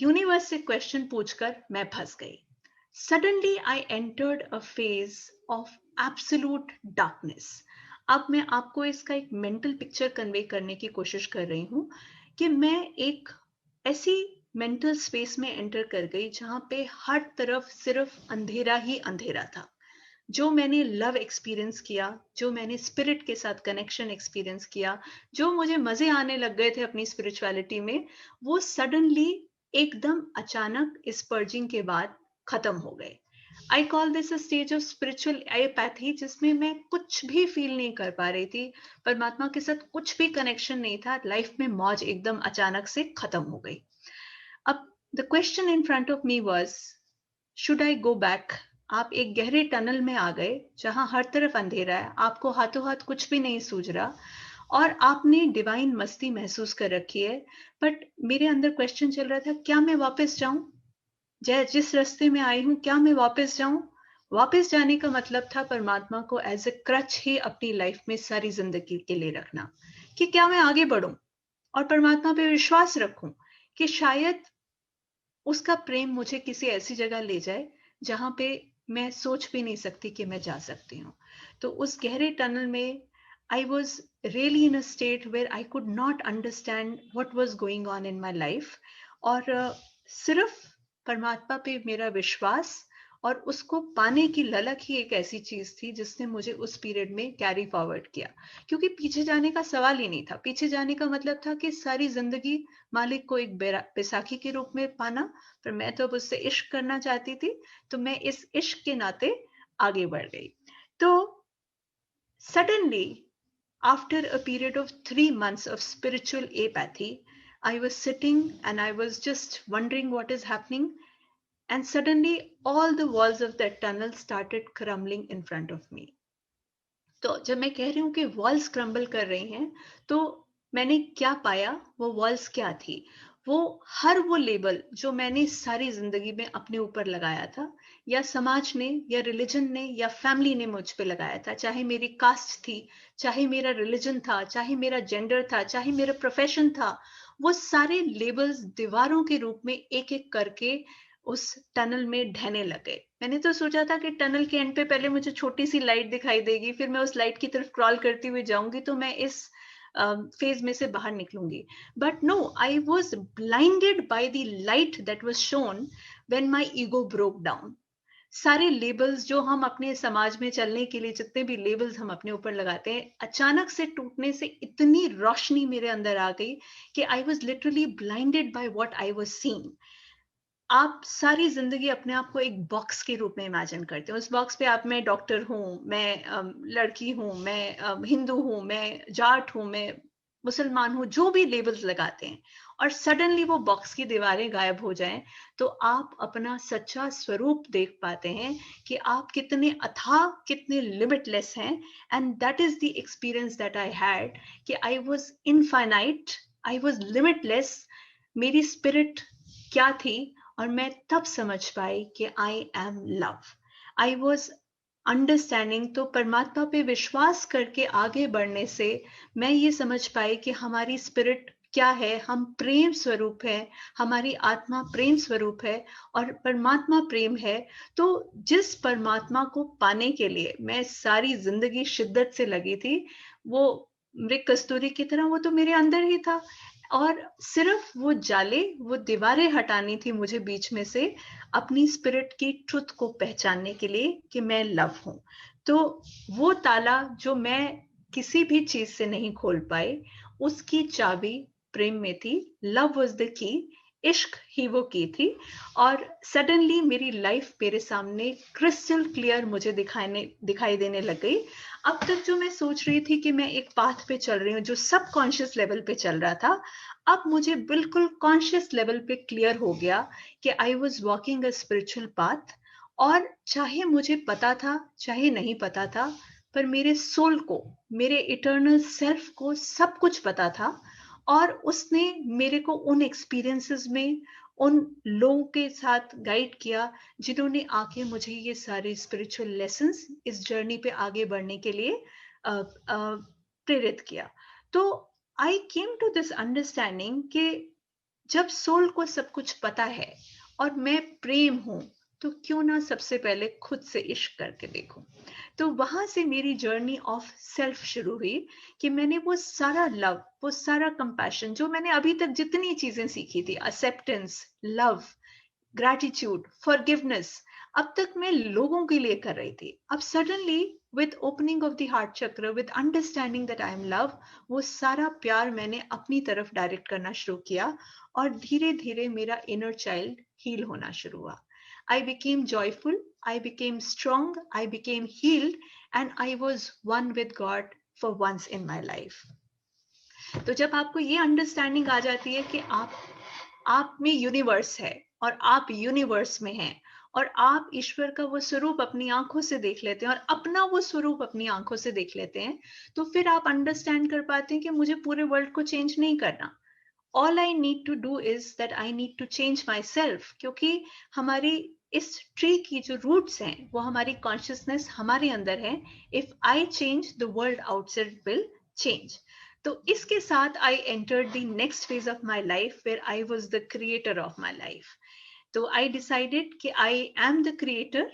Universe से question पूछकर मैं फंस गई। Suddenly I entered a phase of absolute darkness. अब मैं आपको इसका एक मेंटल पिक्चर कन्वे करने की कोशिश कर रही हूँ कि मैं एक ऐसी मेंटल स्पेस में एंटर कर गई जहाँ पे हर तरफ सिर्फ अंधेरा ही अंधेरा था। जो मैंने लव एक्सपीरियंस किया, जो मैंने स्पिरिट के साथ कनेक्शन एक्सपीरियंस किया, जो मुझे मजे आने लग गए थे अपनी स्पिरिचुअलिटी में, वो सडनली एकदम अचानक इस पर्जिंग के बाद खत्म हो गए। I call this a stage of spiritual apathy, जिसमें मैं कुछ भी फील नहीं कर पा रही थी, परमात्मा के साथ कुछ भी कनेक्शन नहीं था, लाइफ में मौज एकदम अचानक से खत्म हो गई। अब the question in front of me was, should I go back? आप एक गहरे टनल में आ गए जहां हर तरफ अंधेरा है, आपको हाथों हाथ कुछ भी नहीं सूझ रहा और आपने डिवाइन मस्ती महसूस कर रखी है। बट मेरे अंदर क्वेश्चन चल रहा था, क्या मैं वापस जाऊं? जिस रास्ते में आई हूं, क्या मैं वापस जाऊं? वापस जाने का मतलब था परमात्मा को एज ए क्रच ही अपनी लाइफ में सारी जिंदगी के लिए रखना, कि क्या मैं आगे बढ़ूं और परमात्मा पे विश्वास रखूं कि शायद उसका प्रेम मुझे किसी ऐसी जगह ले जाए जहां पे मैं सोच भी नहीं सकती कि मैं जा सकती हूँ। तो उस गहरे टनल में I was really in a state where I could not understand what was going on in my life. और सिर्फ परमात्मा पे मेरा विश्वास और उसको पाने की ललक ही एक ऐसी चीज थी जिसने मुझे उस पीरियड में कैरी फॉरवर्ड किया। क्योंकि पीछे जाने का सवाल ही नहीं था। पीछे जाने का मतलब था कि सारी जिंदगी मालिक को एक बैसाखी के रूप में पाना, पर मैं तो अब उससे इश्क करना चाहती थी। तो मैं इस इश्क के नाते आगे बढ़ गई। तो suddenly, after a period of 3 months of spiritual apathy, I was sitting and I was just wondering what is happening. And suddenly, all the walls of that tunnel started crumbling in front of me. तो जब मैं कह रही हूँ कि walls crumble कर रही हैं, तो मैंने क्या पाया, वो वॉल्स क्या थी? वो हर वो लेबल जो मैंने सारी जिंदगी में अपने ऊपर लगाया था, या समाज ने या रिलीजन ने या फैमिली ने मुझ पे लगाया था, चाहे मेरी कास्ट थी, चाहे मेरा रिलीजन था, चाहे मेरा जेंडर था, चाहे मेरा प्रोफेशन था, वो सारे लेबल्स दीवारों के रूप में एक एक करके उस टनल में ढहने लगे। मैंने तो सोचा था कि टनल के एंड पे पहले मुझे छोटी सी लाइट दिखाई देगी, फिर मैं उस लाइट की तरफ क्रॉल करती हुई जाऊंगी तो मैं इस फेज में से बाहर निकलूंगी। But no, I was blinded by the light that was shone when my ego broke down. सारे लेबल्स जो हम अपने समाज में चलने के लिए, जितने भी लेबल्स हम अपने ऊपर लगाते हैं, अचानक से टूटने से इतनी रोशनी मेरे अंदर आ गई कि I was literally blinded by what I was seeing. आप सारी जिंदगी अपने आप को एक बॉक्स के रूप में इमेजिन करते हो। उस बॉक्स पे आप, मैं डॉक्टर हूँ, मैं लड़की हूँ, मैं हिंदू हूँ, मैं जाट हूँ, मैं मुसलमान हूँ, जो भी लेबल्स लगाते हैं, और सडनली वो बॉक्स की दीवारें गायब हो जाएं, तो आप अपना सच्चा स्वरूप देख पाते हैं कि आप कितने अथाह, कितने लिमिटलेस हैं। And that is the experience that I had, कि I was infinite, I was limitless. मेरी स्पिरिट क्या थी? और मैं तब समझ पाई कि I am love. I was understanding. तो परमात्मा पे विश्वास करके आगे बढ़ने से मैं ये समझ पाई कि हमारी स्पिरिट क्या है। हम प्रेम स्वरूप है, हमारी आत्मा प्रेम स्वरूप है और परमात्मा प्रेम है। तो जिस परमात्मा को पाने के लिए मैं सारी जिंदगी शिद्दत से लगी थी, वो मृग कस्तूरी की तरह वो तो मेरे अंदर ही था। और सिर्फ वो जाले, वो दीवारें हटानी थी मुझे बीच में से, अपनी स्पिरिट की ट्रुथ को पहचानने के लिए कि मैं लव हूं। तो वो ताला जो मैं किसी भी चीज से नहीं खोल पाई, उसकी चाबी प्रेम में थी। लव वॉज द की, इश्क ही वो की थी। और सडनली मेरी लाइफ मेरे सामने क्रिस्टल क्लियर मुझे दिखाई देने लग गई। अब तक जो मैं सोच रही थी कि मैं एक पाथ पे चल रही हूँ जो सब कॉन्शियस लेवल पे चल रहा था, अब मुझे बिल्कुल कॉन्शियस लेवल पे क्लियर हो गया कि I was walking a spiritual path. और चाहे मुझे पता था चाहे नहीं पता था, पर मेरे सोल को, मेरे इटर्नल सेल्फ को सब कुछ पता था। और उसने मेरे को उन एक्सपीरियंसेस में उन लोगों के साथ गाइड किया जिन्होंने आके मुझे ये सारे स्पिरिचुअल लेसन्स इस जर्नी पे आगे बढ़ने के लिए प्रेरित किया। तो आई केम टू दिस अंडरस्टैंडिंग कि जब सोल को सब कुछ पता है और मैं प्रेम हूं, तो क्यों ना सबसे पहले खुद से इश्क करके देखूं। तो वहां से मेरी जर्नी ऑफ सेल्फ शुरू हुई कि मैंने वो सारा लव, वो सारा कंपैशन जो मैंने अभी तक जितनी चीजें सीखी थी, एक्सेप्टेंस, लव, ग्रैटिट्यूड, फॉरगिवनेस, अब तक मैं लोगों के लिए कर रही थी। अब suddenly with opening of the heart chakra, with understanding that I am love, वो सारा प्यार मैंने अपनी तरफ डायरेक्ट करना शुरू किया और धीरे धीरे मेरा इनर चाइल्ड हील होना शुरू हुआ। I became joyful, I became strong, I became healed, and I was one with God for once in my life. तो जब आपको ये अंडरस्टैंडिंग आ जाती है कि आप में यूनिवर्स है और आप यूनिवर्स में हैं और आप ईश्वर का वो स्वरूप अपनी आंखों से देख लेते हैं और अपना वो स्वरूप अपनी आंखों से देख लेते हैं, तो फिर आप अंडरस्टैंड कर पाते हैं कि मुझे पूरे वर्ल्ड को चेंज नहीं करना। All I need to do is that I need to change myself, क्योंकि हमारी इस ट्री की जो रूट्स हैं वो हमारी कॉन्शियसनेस हमारे अंदर है। If I change, the world outside will change. तो इसके साथ I entered the next phase of my life where I was the creator of my life. तो आई डिसाइडेड कि आई एम द क्रिएटर,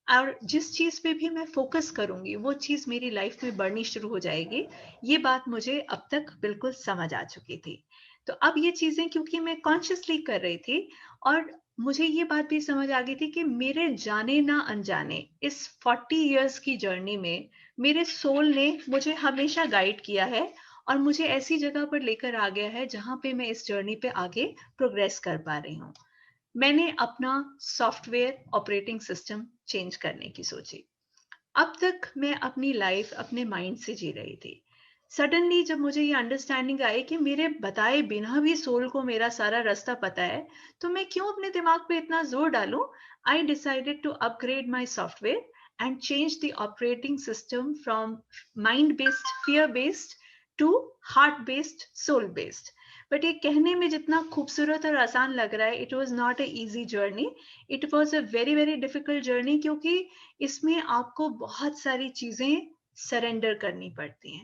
और जिस चीज पे भी मैं फोकस करूंगी वो चीज मेरी लाइफ में बढ़नी शुरू हो जाएगी। ये बात मुझे अब तक बिल्कुल समझ आ चुकी थी। तो अब ये चीजें क्योंकि मैं कॉन्शियसली कर रही थी और मुझे ये बात भी समझ आ गई थी कि मेरे जाने ना अनजाने इस 40 years की जर्नी में मेरे सोल ने मुझे हमेशा गाइड किया है और मुझे ऐसी जगह पर लेकर आ गया है जहां पे मैं इस जर्नी पे आगे प्रोग्रेस कर पा रही हूँ। मैंने अपना सॉफ्टवेयर ऑपरेटिंग सिस्टम चेंज करने की सोची। अब तक मैं अपनी लाइफ अपने माइंड से जी रही थी। सडनली जब मुझे ये अंडरस्टैंडिंग आई कि मेरे बताए बिना भी सोल को मेरा सारा रास्ता पता है, तो मैं क्यों अपने दिमाग पे इतना जोर डालूं। I decided to upgrade my software and change the operating system from mind based, fear based to heart based, soul based. But ये कहने में जितना खूबसूरत और आसान लग रहा है, it was not a easy journey. It was a very very difficult journey, क्योंकि इसमें आपको बहुत सारी चीजें सरेंडर करनी पड़ती हैं।